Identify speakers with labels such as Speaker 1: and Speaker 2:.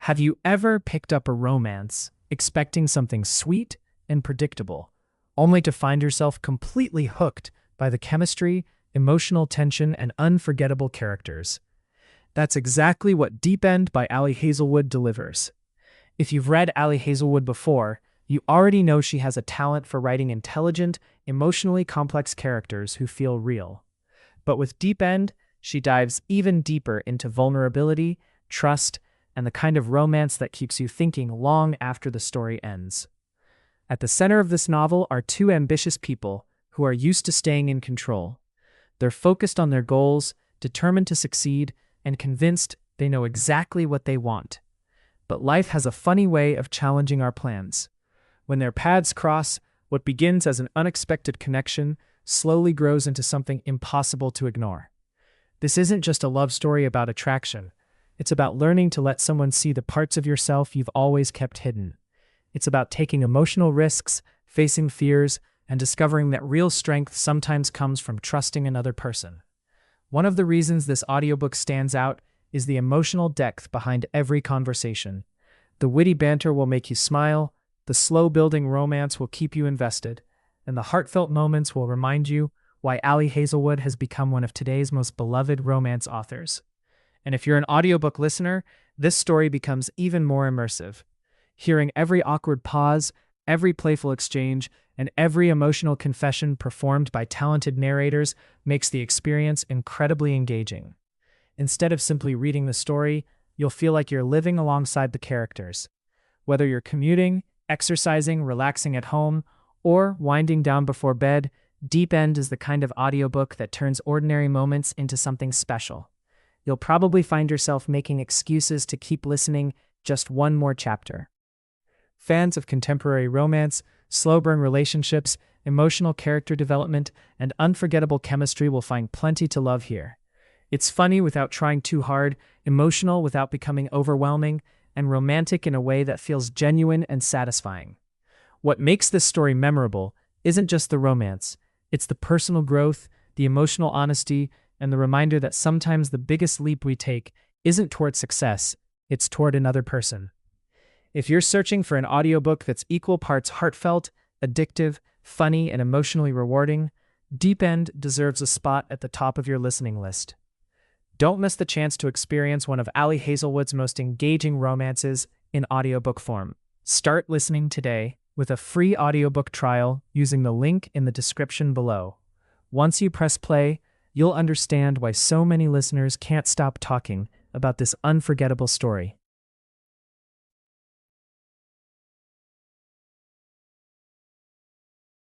Speaker 1: Have you ever picked up a romance expecting something sweet and predictable, only to find yourself completely hooked by the chemistry, emotional tension, and unforgettable characters? That's exactly what Deep End by Ali Hazelwood delivers. If you've read Ali Hazelwood before, you already know she has a talent for writing intelligent, emotionally complex characters who feel real. But with Deep End, she dives even deeper into vulnerability, trust, and the kind of romance that keeps you thinking long after the story ends. At the center of this novel are two ambitious people who are used to staying in control. They're focused on their goals, determined to succeed, and convinced they know exactly what they want. But life has a funny way of challenging our plans. When their paths cross, what begins as an unexpected connection slowly grows into something impossible to ignore. This isn't just a love story about attraction. It's about learning to let someone see the parts of yourself you've always kept hidden. It's about taking emotional risks, facing fears, and discovering that real strength sometimes comes from trusting another person. One of the reasons this audiobook stands out is the emotional depth behind every conversation. The witty banter will make you smile, the slow-building romance will keep you invested, and the heartfelt moments will remind you why Ali Hazelwood has become one of today's most beloved romance authors. And if you're an audiobook listener, this story becomes even more immersive. Hearing every awkward pause, every playful exchange, and every emotional confession performed by talented narrators makes the experience incredibly engaging. Instead of simply reading the story, you'll feel like you're living alongside the characters. Whether you're commuting, exercising, relaxing at home, or winding down before bed, Deep End is the kind of audiobook that turns ordinary moments into something special. You'll probably find yourself making excuses to keep listening just one more chapter. Fans of contemporary romance, slow-burn relationships, emotional character development, and unforgettable chemistry will find plenty to love here. It's funny without trying too hard, emotional without becoming overwhelming, and romantic in a way that feels genuine and satisfying. What makes this story memorable isn't just the romance, it's the personal growth, the emotional honesty, and the reminder that sometimes the biggest leap we take isn't toward success, it's toward another person. If you're searching for an audiobook that's equal parts heartfelt, addictive, funny, and emotionally rewarding, Deep End deserves a spot at the top of your listening list. Don't miss the chance to experience one of Ali Hazelwood's most engaging romances in audiobook form. Start listening today with a free audiobook trial using the link in the description below. Once you press play, you'll understand why so many listeners can't stop talking about this unforgettable story.